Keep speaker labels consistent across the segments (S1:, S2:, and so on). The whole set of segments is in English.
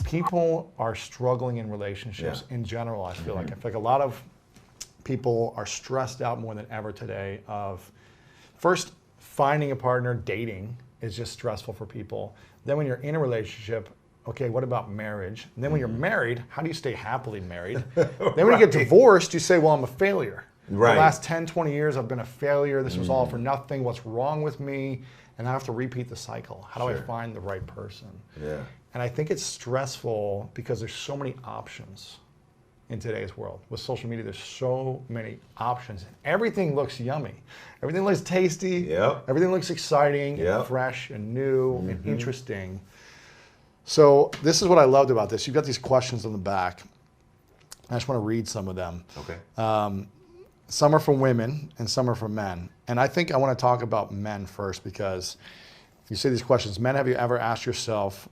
S1: people are struggling in relationships in general, I feel like a lot of people are stressed out more than ever today of first finding a partner, dating is just stressful for people. Then when you're in a relationship, okay, what about marriage? And then when you're married, how do you stay happily married? Then when you get divorced, you say, well, I'm a failure.
S2: Right.
S1: The last 10, 20 years, I've been a failure. This was all for nothing. What's wrong with me? And I have to repeat the cycle. How do I find the right person?
S2: Yeah.
S1: And I think it's stressful because there's so many options in today's world. With social media, there's so many options. Everything looks yummy. Everything looks tasty.
S2: Yep.
S1: Everything looks exciting
S2: Yep.
S1: and fresh and new and interesting. So this is what I loved about this. You've got these questions on the back. I just want to read some of them.
S2: Okay.
S1: Some are from women and some are from men. And I think I want to talk about men first because you say these questions. Men, have you ever asked yourself,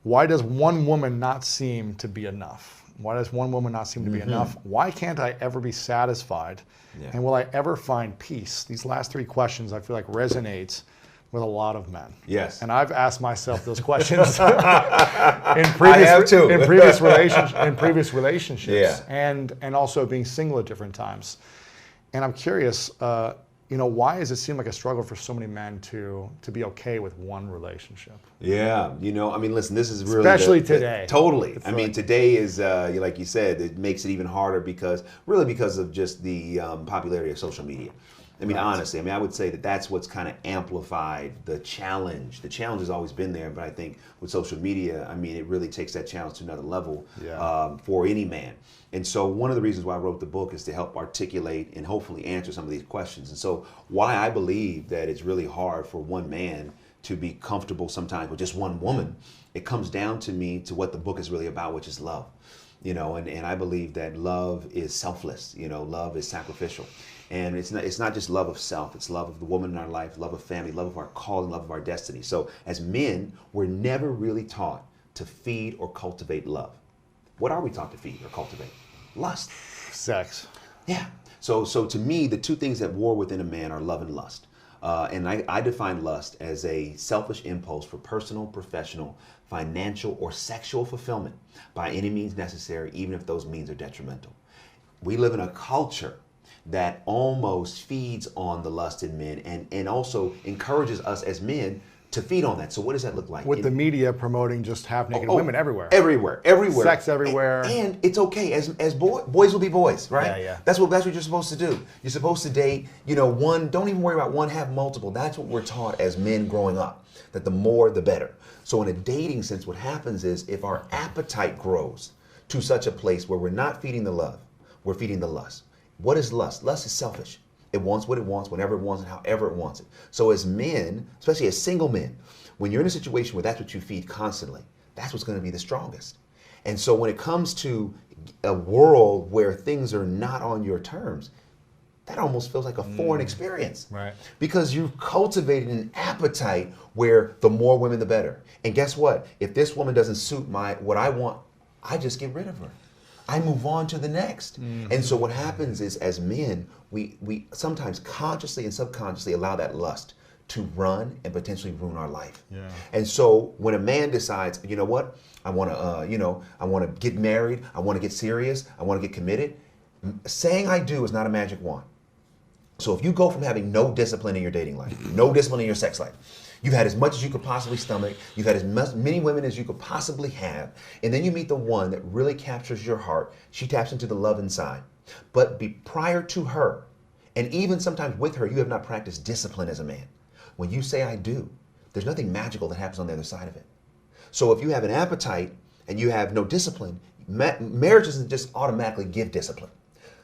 S1: why does one woman not seem to be enough? Why does one woman not seem to be enough? Why can't I ever be satisfied?
S2: Yeah.
S1: And will I ever find peace? These last three questions I feel like resonates with a lot of men.
S2: Yes.
S1: And I've asked myself those questions in previous relationships and also being single at different times. And I'm curious, why does it seem like a struggle for so many men to be okay with one relationship?
S2: Yeah, listen, this is really
S1: especially today.
S2: Totally. Today is like you said, it makes it even harder because of just the popularity of social media. Honestly, I would say that that's what's kind of amplified the challenge. The challenge has always been there, but I think with social media, it really takes that challenge to another level for any man. And so one of the reasons why I wrote the book is to help articulate and hopefully answer some of these questions. And so why I believe that it's really hard for one man to be comfortable sometimes with just one woman, it comes down to what the book is really about, which is love. And I believe that love is selfless, love is sacrificial. And it's not just love of self, it's love of the woman in our life, love of family, love of our calling, love of our destiny. So as men, we're never really taught to feed or cultivate love. What are we taught to feed or cultivate? Lust.
S1: Sex.
S2: Yeah. So to me, the two things that war within a man are love and lust. And I define lust as a selfish impulse for personal, professional, financial, or sexual fulfillment by any means necessary, even if those means are detrimental. We live in a culture that almost feeds on the lust in men and also encourages us as men to feed on that. So what does that look like?
S1: With the media promoting just half-naked women everywhere.
S2: Everywhere.
S1: Sex everywhere.
S2: And it's okay. As boys will be boys, right?
S1: Yeah.
S2: That's what you're supposed to do. You're supposed to date, one, don't even worry about one, have multiple. That's what we're taught as men growing up, that the more, the better. So in a dating sense, what happens is if our appetite grows to such a place where we're not feeding the love, we're feeding the lust. What is lust? Lust is selfish. It wants what it wants, whenever it wants it, however it wants it. So as men, especially as single men, when you're in a situation where that's what you feed constantly, that's what's going to be the strongest. And so when it comes to a world where things are not on your terms, that almost feels like a foreign experience.
S1: Right.
S2: Because you've cultivated an appetite where the more women, the better. And guess what? If this woman doesn't suit what I want, I just get rid of her. I move on to the next. And so what happens is as men, we sometimes consciously and subconsciously allow that lust to run and potentially ruin our life.
S1: Yeah.
S2: And so when a man decides, you know what, I want to get married, I want to get serious, I want to get committed, saying I do is not a magic wand. So if you go from having no discipline in your dating life, no discipline in your sex life, you've had as much as you could possibly stomach, you've had as many women as you could possibly have, and then you meet the one that really captures your heart, she taps into the love inside. But prior to her, and even sometimes with her, you have not practiced discipline as a man. When you say I do, there's nothing magical that happens on the other side of it. So if you have an appetite and you have no discipline, marriage doesn't just automatically give discipline.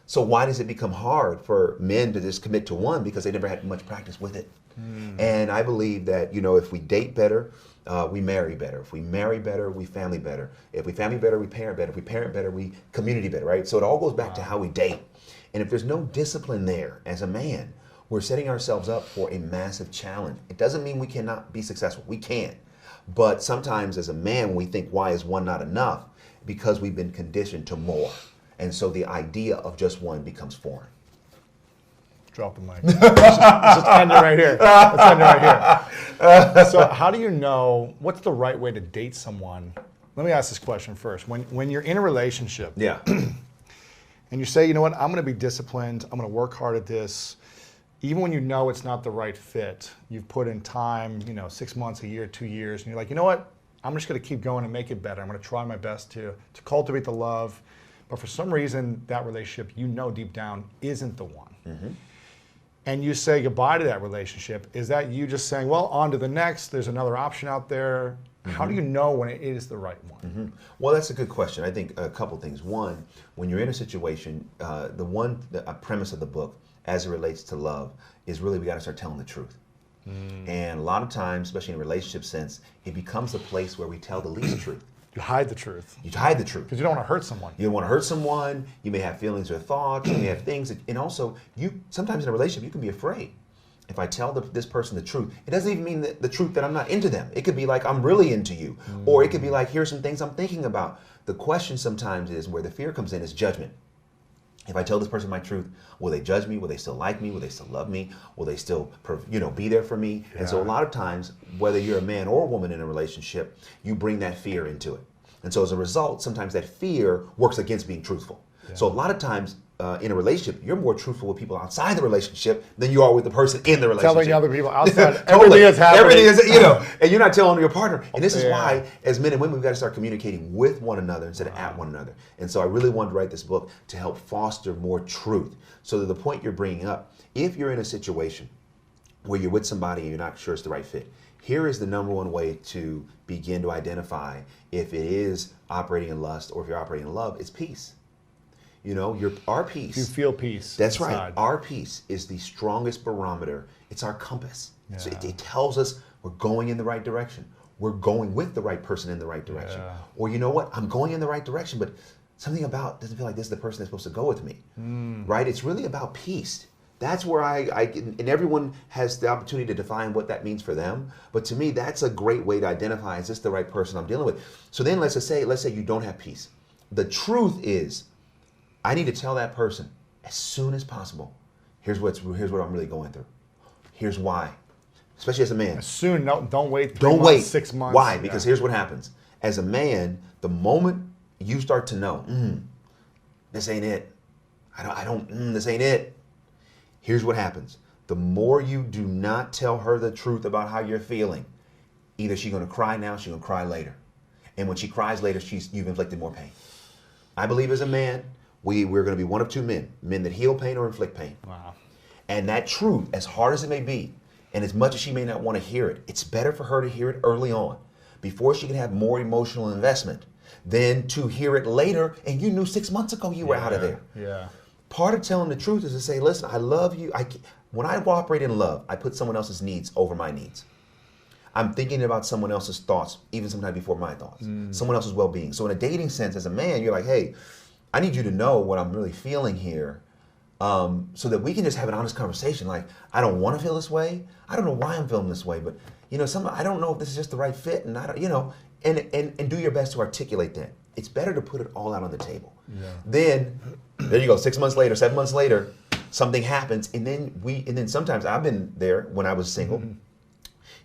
S2: So why does it become hard for men to just commit to one? Because they never had much practice with it. And I believe that, if we date better, we marry better. If we marry better, we family better. If we family better, we parent better. If we parent better, we community better, right? So it all goes back to how we date. And if there's no discipline there as a man, we're setting ourselves up for a massive challenge. It doesn't mean we cannot be successful. We can. But sometimes as a man, we think, why is one not enough? Because we've been conditioned to more. And so the idea of just one becomes foreign.
S1: drop the mic. Let's just end it right here. Let's end it right here. So how do you know what's the right way to date someone? Let me ask this question first. When you're in a relationship,
S2: Yeah.
S1: and you say, you know what, I'm going to be disciplined. I'm going to work hard at this. Even when you know it's not the right fit, you've put in time, 6 months, a year, 2 years, and you're like, you know what, I'm just going to keep going and make it better. I'm going to try my best to cultivate the love. But for some reason, that relationship, deep down, isn't the one.
S2: Mm-hmm.
S1: And you say goodbye to that relationship. Is that you just saying, well, on to the next, there's another option out there? Mm-hmm. How do you know when it is the right one?
S2: Mm-hmm. Well, that's a good question. I think a couple things. One, when you're in a situation, the premise of the book, as it relates to love, is really we got to start telling the truth. And a lot of times, especially in a relationship sense, it becomes a place where we tell the least truth.
S1: You hide the truth.
S2: You hide the truth.
S1: Because you don't want to hurt someone.
S2: You don't want to hurt someone. You may have feelings or thoughts. You may have things. And also, sometimes in a relationship, you can be afraid. If I tell this person the truth, it doesn't even mean the truth that I'm not into them. It could be like, I'm really into you. Or it could be like, here's some things I'm thinking about. The question sometimes is, where the fear comes in, is judgment. If I tell this person my truth, will they judge me? Will they still like me? Will they still love me? Will they still, be there for me? Yeah. And so a lot of times, whether you're a man or a woman in a relationship, you bring that fear into it. And so as a result, sometimes that fear works against being truthful. Yeah. So a lot of times in a relationship, you're more truthful with people outside the relationship than you are with the person in the relationship.
S1: Telling other people outside,
S2: totally.
S1: Everything is happening.
S2: Everything is, and you're not telling your partner. And this is why, as men and women, we've got to start communicating with one another instead of at one another. And so I really wanted to write this book to help foster more truth. So that the point you're bringing up, if you're in a situation where you're with somebody and you're not sure it's the right fit, here is the number one way to begin to identify if it is operating in lust or if you're operating in love. It's peace. Our peace.
S1: You feel peace.
S2: That's
S1: inside.
S2: right. Our peace is the strongest barometer. It's our compass. Yeah. So it tells us we're going in the right direction. We're going with the right person in the right direction. Yeah. Or you know what? I'm going in the right direction, but something about doesn't feel like this is the person that's supposed to go with me. Right? It's really about peace. That's where and everyone has the opportunity to define what that means for them. But to me, that's a great way to identify, is this the right person I'm dealing with? So then let's say you don't have peace. The truth is, I need to tell that person as soon as possible, here's what I'm really going through. Here's why. Especially as a man.
S1: As soon, no, don't wait.
S2: Don't wait.
S1: 6 months.
S2: Why? Because here's what happens. As a man, the moment you start to know, this ain't it. This ain't it. Here's what happens. The more you do not tell her the truth about how you're feeling, either she's going to cry now, she's going to cry later. And when she cries later, you've inflicted more pain. I believe as a man, we're going to be one of two men that heal pain or inflict pain.
S1: Wow.
S2: And that truth, as hard as it may be, and as much as she may not want to hear it, it's better for her to hear it early on, before she can have more emotional investment, than to hear it later and you knew 6 months ago you were out of there.
S1: Yeah.
S2: Part of telling the truth is to say, listen, I love you. When I operate in love, I put someone else's needs over my needs. I'm thinking about someone else's thoughts, even sometimes before my thoughts, someone else's well-being. So in a dating sense, as a man, you're like, hey, I need you to know what I'm really feeling here, so that we can just have an honest conversation. Like, I don't want to feel this way. I don't know why I'm feeling this way, but I don't know if this is just the right fit, and and do your best to articulate that. It's better to put it all out on the table. Yeah. Then, there you go. 6 months later, 7 months later, something happens, and then sometimes I've been there when I was single. Mm-hmm.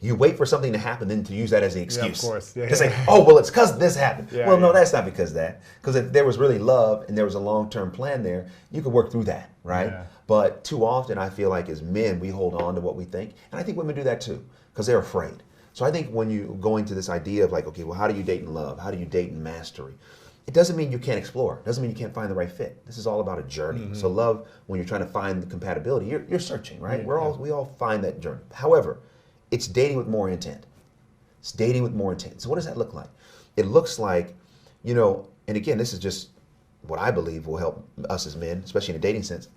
S2: You wait for something to happen, then to use that as an excuse.
S1: Yeah, of course. Yeah,
S2: to say, oh, well, it's because this happened.
S1: Yeah,
S2: no, that's not because of that. Because if there was really love and there was a long-term plan there, you could work through that, right? Yeah. But too often, I feel like as men, we hold on to what we think. And I think women do that too, because they're afraid. So I think when you go into this idea of like, okay, well, how do you date in love? How do you date in mastery? It doesn't mean you can't explore. It doesn't mean you can't find the right fit. This is all about a journey. Mm-hmm. So love, when you're trying to find the compatibility, you're searching, right?
S1: Yeah.
S2: We all find that journey. However, it's dating with more intent. It's dating with more intent. So what does that look like? It looks like, and again, this is just what I believe will help us as men, especially in a dating sense.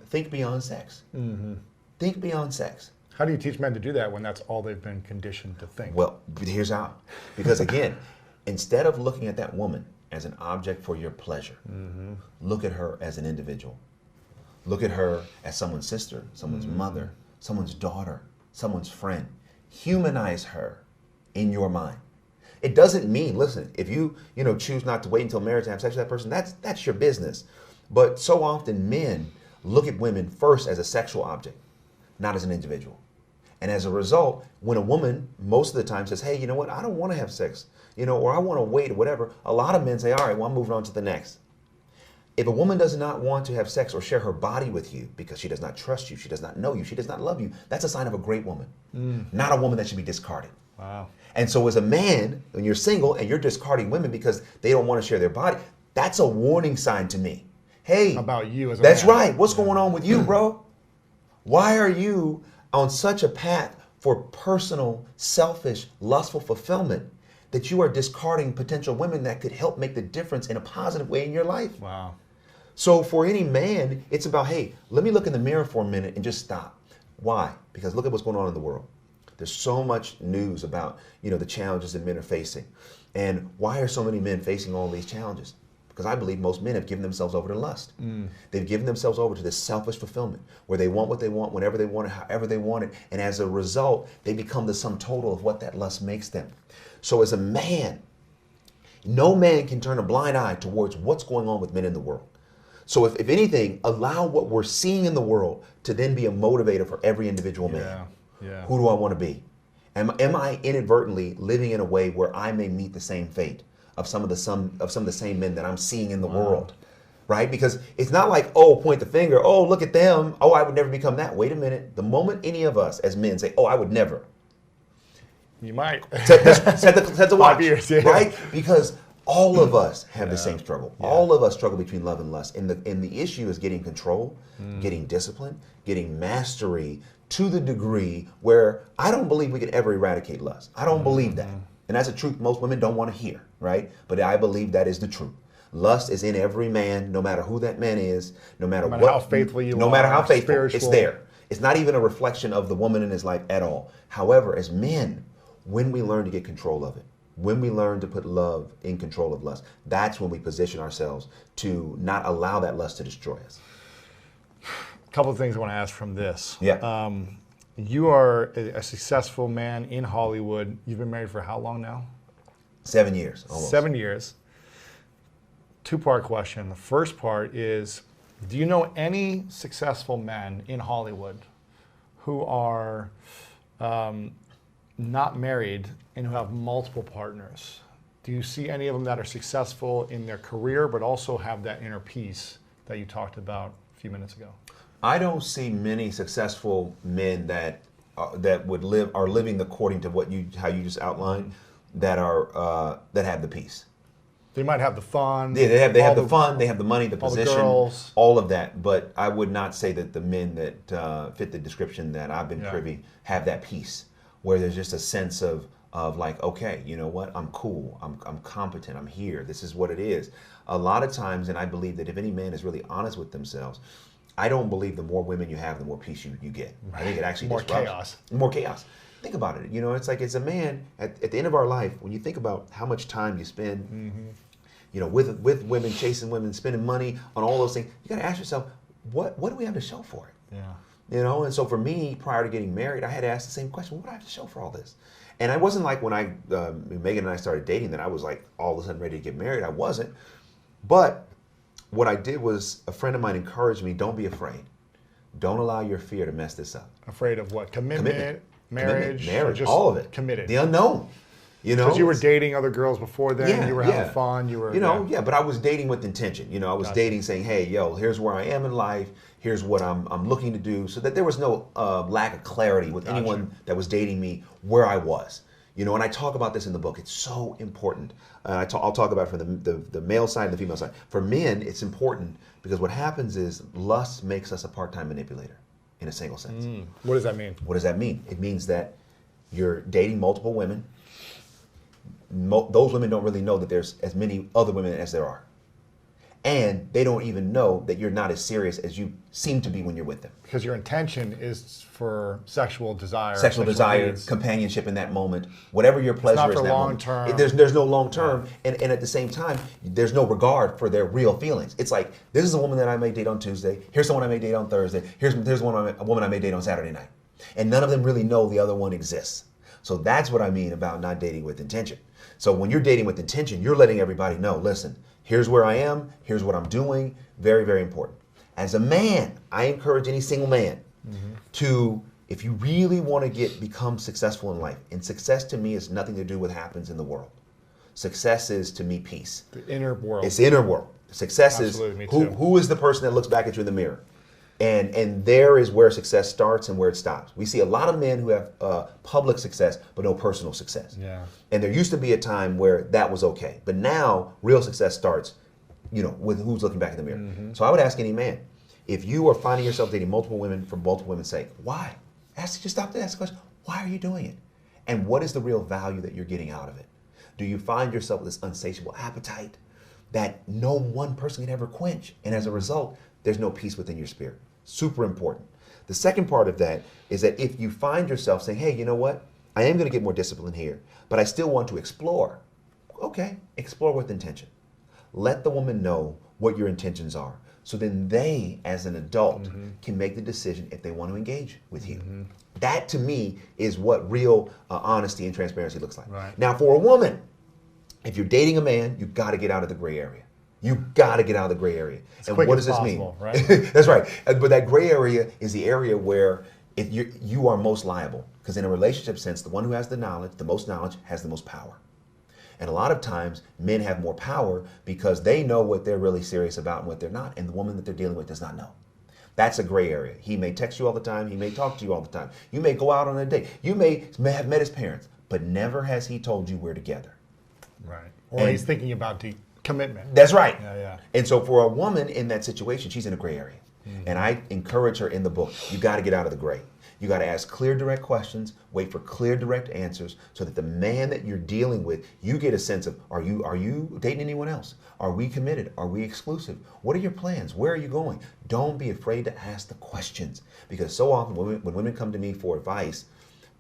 S2: Think beyond sex. Mm-hmm. Think beyond sex.
S1: How do you teach men to do that when that's all they've been conditioned to think?
S2: Well, here's how. Because again, instead of looking at that woman as an object for your pleasure, look at her as an individual. Look at her as someone's sister, someone's mother, someone's daughter, someone's friend. Humanize her in your mind. It doesn't mean, listen, if you choose not to wait until marriage to have sex with that person, that's your business. But so often men look at women first as a sexual object, not as an individual. And as a result, when a woman most of the time says, hey, you know what, I don't want to have sex, or I want to wait or whatever, a lot of men say, all right, well, I'm moving on to the next. If a woman does not want to have sex or share her body with you because she does not trust you, she does not know you, she does not love you, that's a sign of a great woman, not a woman that should be discarded.
S1: Wow.
S2: And so as a man, when you're single and you're discarding women because they don't want to share their body, that's a warning sign to me. Hey,
S1: About you as a
S2: that's
S1: man.
S2: right. What's going on with you, bro? Why are you on such a path for personal, selfish, lustful fulfillment that you are discarding potential women that could help make the difference in a positive way in your life?
S1: Wow.
S2: So for any man, it's about, hey, let me look in the mirror for a minute and just stop. Why? Because look at what's going on in the world. There's so much news about, the challenges that men are facing. And why are so many men facing all these challenges? Because I believe most men have given themselves over to lust. They've given themselves over to this selfish fulfillment where they want what they want, whenever they want it, however they want it. And as a result, they become the sum total of what that lust makes them. So as a man, no man can turn a blind eye towards what's going on with men in the world. So if anything, allow what we're seeing in the world to then be a motivator for every individual man.
S1: Yeah.
S2: Who do I want to be? Am I inadvertently living in a way where I may meet the same fate of some of the same men that I'm seeing in the world? Right? Because it's not like, oh, point the finger, oh, look at them, oh, I would never become that. Wait a minute. The moment any of us as men say, oh, I would never,
S1: You might.
S2: set the watch,
S1: 5 years, yeah.
S2: right? Because all of us have the same struggle. Yeah. All of us struggle between love and lust. And the issue is getting control, getting discipline, getting mastery to the degree where I don't believe we could ever eradicate lust. I don't believe that. And that's a truth most women don't want to hear, right? But I believe that is the truth. Lust is in every man, no matter who that man is, no matter
S1: how faithful you are,
S2: no matter how faithful,
S1: spiritual.
S2: it's there. It's not even a reflection of the woman in his life at all. However, as men, when we learn to get control of it, when we learn to put love in control of lust, that's when we position ourselves to not allow that lust to destroy us.
S1: A couple of things I want to ask from this.
S2: Yeah.
S1: You are a successful man in Hollywood. You've been married for how long now?
S2: 7 years, almost.
S1: 7 years. Two-part question. The first part is, do you know any successful men in Hollywood who are not married and who have multiple partners? Do you see any of them that are successful in their career but also have that inner peace that you talked about a few minutes ago?
S2: I don't see many successful men that are living according to how you just outlined, that have the peace.
S1: They might have the fun.
S2: Yeah, they have the fun, they have the money, the position,
S1: girls.
S2: all of that. But I would not say that the men that fit the description that I've been privy have that peace, where there's just a sense of like, okay, you know what, I'm cool, I'm competent, I'm here, this is what it is. A lot of times, and I believe that if any man is really honest with themselves, I don't believe the more women you have, the more peace you get. I think it actually
S1: More
S2: disrupts.
S1: chaos.
S2: More chaos. Think about it. It's like as a man, at the end of our life, when you think about how much time you spend, with women, chasing women, spending money on all those things, you got to ask yourself, what do we have to show for it?
S1: Yeah.
S2: And so for me, prior to getting married, I had to ask the same question: what do I have to show for all this? And I wasn't like when Megan and I started dating that I was like all of a sudden ready to get married. I wasn't. But what I did was, a friend of mine encouraged me, don't be afraid. Don't allow your fear to mess this up.
S1: Afraid of what? Commitment, marriage,
S2: just all of it.
S1: Committed.
S2: The unknown.
S1: Because you were dating other girls before then, you were having fun,
S2: but I was dating with intention. I was dating saying, hey, here's where I am in life, here's what I'm looking to do, so that there was no lack of clarity with anyone that was dating me where I was. And I talk about this in the book. It's so important. I'll talk about it from the male side and the female side. For men, it's important because what happens is lust makes us a part-time manipulator in a single sense.
S1: What does that mean?
S2: What does that mean? It means that you're dating multiple women. Those women don't really know that there's as many other women as there are. And they don't even know that you're not as serious as you seem to be when you're with them.
S1: Because your intention is for sexual desire.
S2: Sexual desire, needs. Companionship in that moment, whatever your pleasure is in that moment.
S1: It's not for long term.
S2: There's no long term, and at the same time, there's no regard for their real feelings. It's like, this is a woman that I may date on Tuesday, here's someone I may date on Thursday, here's a woman I may date on Saturday night. And none of them really know the other one exists. So that's what I mean about not dating with intention. So when you're dating with intention, you're letting everybody know, listen, here's where I am, here's what I'm doing, very, very important. As a man, I encourage any single man to, if you really want to become successful in life, and success to me is nothing to do with what happens in the world. Success is, to me, peace.
S1: The inner world.
S2: It's the inner world. Success
S1: Absolutely,
S2: is
S1: me too.
S2: who is the person that looks back at you in the mirror. And there is where success starts and where it stops. We see a lot of men who have public success but no personal success.
S1: Yeah.
S2: And there used to be a time where that was okay. But now real success starts, with who's looking back in the mirror. So I would ask any man, if you are finding yourself dating multiple women for multiple women's sake, why? Just stop to ask the question, why are you doing it? And what is the real value that you're getting out of it? Do you find yourself with this insatiable appetite that no one person can ever quench? And as a result, there's no peace within your spirit. Super important. The second part of that is that if you find yourself saying, hey, you know what? I am going to get more discipline here, but I still want to explore. Okay, explore with intention. Let the woman know what your intentions are. So then they, as an adult, can make the decision if they want to engage with you. That, to me, is what real honesty and transparency looks like.
S1: Right.
S2: Now, for a woman, if you're dating a man, you've got to get out of the gray area. You've got to get out of the gray area. And what does this mean?
S1: Right?
S2: That's right. But that gray area is the area where you are most liable. Because in a relationship sense, the one who has the most knowledge, has the most power. And a lot of times, men have more power because they know what they're really serious about and what they're not, and the woman that they're dealing with does not know. That's a gray area. He may text you all the time. He may talk to you all the time. You may go out on a date. You may have met his parents, but never has he told you we're together.
S1: Right. Or he's thinking about commitment.
S2: That's right.
S1: Yeah.
S2: And so for a woman in that situation, she's in a gray area. And I encourage her in the book, you got to get out of the gray. You got to ask clear, direct questions, wait for clear, direct answers so that the man that you're dealing with, you get a sense of, are you dating anyone else? Are we committed? Are we exclusive? What are your plans? Where are you going? Don't be afraid to ask the questions, because so often when women come to me for advice,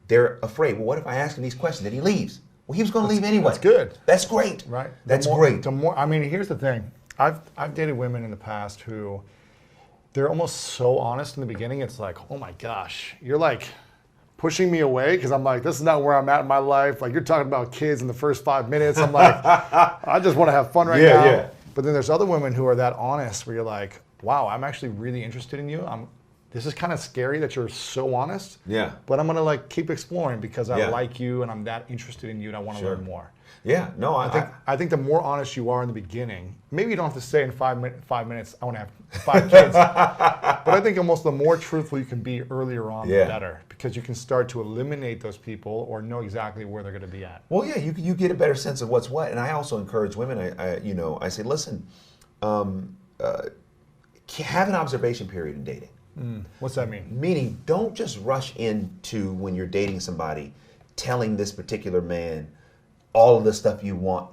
S2: they're afraid, well, what if I ask him these questions and he leaves? Well, he was going to leave anyway.
S1: That's good.
S2: That's great.
S1: Right.
S2: That's great.
S1: Here's the thing. I've dated women in the past who, they're almost so honest in the beginning. It's like, oh my gosh, you're like pushing me away because I'm like, this is not where I'm at in my life. Like, you're talking about kids in the first 5 minutes. I'm like, I just want to have fun right now.
S2: Yeah.
S1: But then there's other women who are that honest where you're like, wow, I'm actually really interested in you. This is kind of scary that you're so honest.
S2: Yeah.
S1: But I'm gonna keep exploring because I
S2: Yeah.
S1: like you and I'm that interested in you and I want to learn more.
S2: Yeah. No,
S1: I think the more honest you are in the beginning, maybe you don't have to say in 5 minutes, I want to have 5 kids. But I think almost the more truthful you can be earlier on, the better, because you can start to eliminate those people or know exactly where they're going to be at.
S2: Well, yeah, you get a better sense of what's what. And I also encourage women, I say, listen, have an observation period in dating.
S1: What's that mean?
S2: Meaning, don't just rush into when you're dating somebody, telling this particular man all of the stuff you want,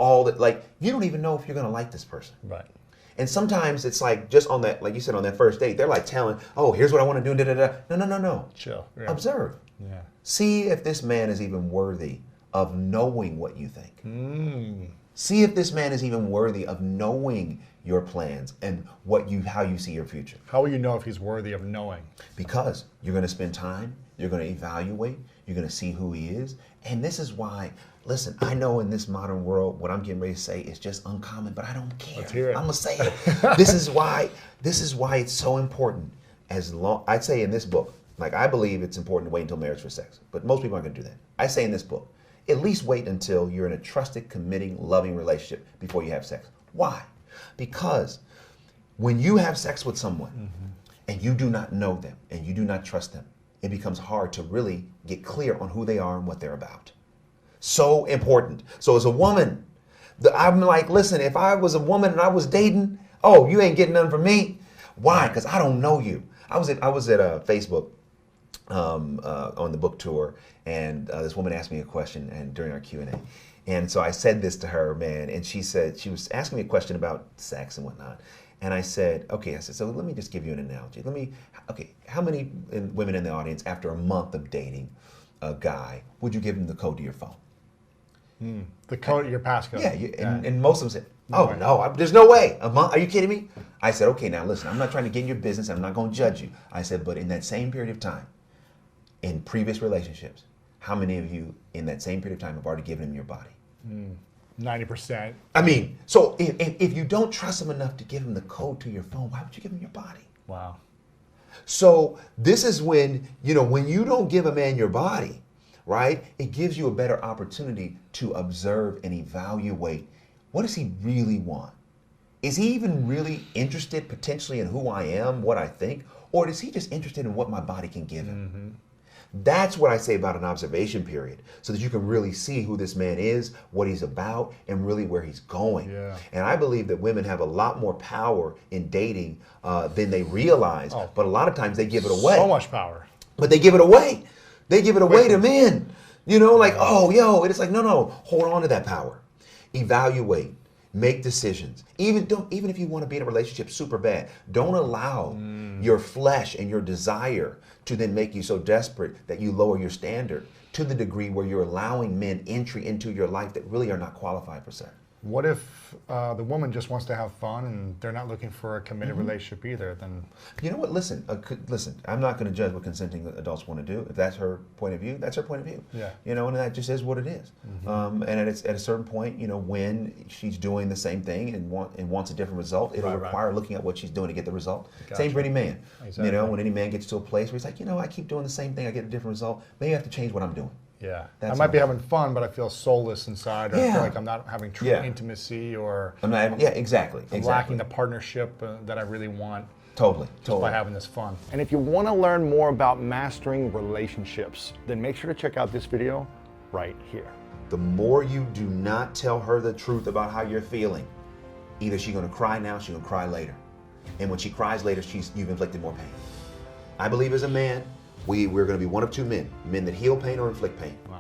S2: you don't even know if you're going to like this person.
S1: Right.
S2: And sometimes it's like just on that, like you said, on that first date, they're like telling, oh, here's what I want to do, da-da-da. No.
S1: Chill. Yeah.
S2: Observe.
S1: Yeah. See
S2: See if this man is even worthy of knowing what you think. See if this man is even worthy of knowing your plans and how you see your future.
S1: How will you know if he's worthy of knowing?
S2: Because you're going to spend time, you're going to evaluate, you're going to see who he is. And this is why, listen, I know in this modern world, what I'm getting ready to say is just uncommon, but I don't care.
S1: Let's hear it.
S2: I'm going to say it. This is why it's so important. I'd say in this book, like, I believe it's important to wait until marriage for sex, but most people aren't going to do that. I say in this book, at least wait until you're in a trusted, committing, loving relationship before you have sex. Why? Because when you have sex with someone and you do not know them and you do not trust them, it becomes hard to really get clear on who they are and what they're about. So important. So as a woman, I'm like, listen, if I was a woman and I was dating, oh, you ain't getting nothing from me. Why? Because I don't know you. I was at Facebook on the book tour, and this woman asked me a question and during our Q&A. And so I said this to her, man, and she was asking me a question about sex and whatnot. And I said, so let me just give you an analogy. How many women in the audience, after a month of dating a guy, would you give him the code to your phone?
S1: The code, your passcode.
S2: Yeah, and most of them said, no, there's no way. A month? Are you kidding me? I said, okay, now listen, I'm not trying to get in your business. I'm not going to judge you. I said, but in that same period of time, in previous relationships, how many of you in that same period of time have already given him your body?
S1: 90%.
S2: I mean, so if you don't trust him enough to give him the code to your phone, why would you give him your body?
S1: Wow.
S2: So this is when, when you don't give a man your body, right, it gives you a better opportunity to observe and evaluate, what does he really want? Is he even really interested potentially in who I am, what I think, or is he just interested in what my body can give him?
S1: Mm-hmm.
S2: That's what I say about an observation period, so that you can really see who this man is, what he's about, and really where he's going.
S1: Yeah.
S2: And I believe that women have a lot more power in dating than they realize, but a lot of times they give it away.
S1: So much power.
S2: But they give it away. They give it away to men. Like, oh, yo, and it's like, no, hold on to that power. Evaluate. Make decisions. Even if you want to be in a relationship super bad, don't allow your flesh and your desire to then make you so desperate that you lower your standard to the degree where you're allowing men entry into your life that really are not qualified for sex.
S1: What if the woman just wants to have fun and they're not looking for a committed relationship either? Then
S2: you know what? Listen. I'm not going to judge what consenting adults want to do. If that's her point of view, that's her point of view.
S1: Yeah.
S2: And that just is what it is. And at a certain point, when she's doing the same thing and wants a different result, it'll require looking at what she's doing to get the result.
S1: Gotcha.
S2: Same for any man.
S1: Exactly.
S2: When any man gets to a place where he's like, I keep doing the same thing, I get a different result. Maybe I have to change what I'm doing.
S1: yeah,
S2: That's
S1: I might be
S2: all.
S1: having fun, but I feel soulless inside. Or I
S2: Yeah.
S1: feel like I'm not having true
S2: Yeah.
S1: intimacy, or
S2: I'm not. Yeah, exactly.
S1: I'm lacking the partnership that I really want.
S2: Totally.
S1: Just by having this fun. And if you want to learn more about mastering relationships, then make sure to check out this video right here.
S2: The more you do not tell her the truth about how you're feeling, either she's going to cry now, she's going to cry later. And when she cries later, you've inflicted more pain. I believe as a man, we're going to be one of two men that heal pain or inflict pain.
S1: Wow.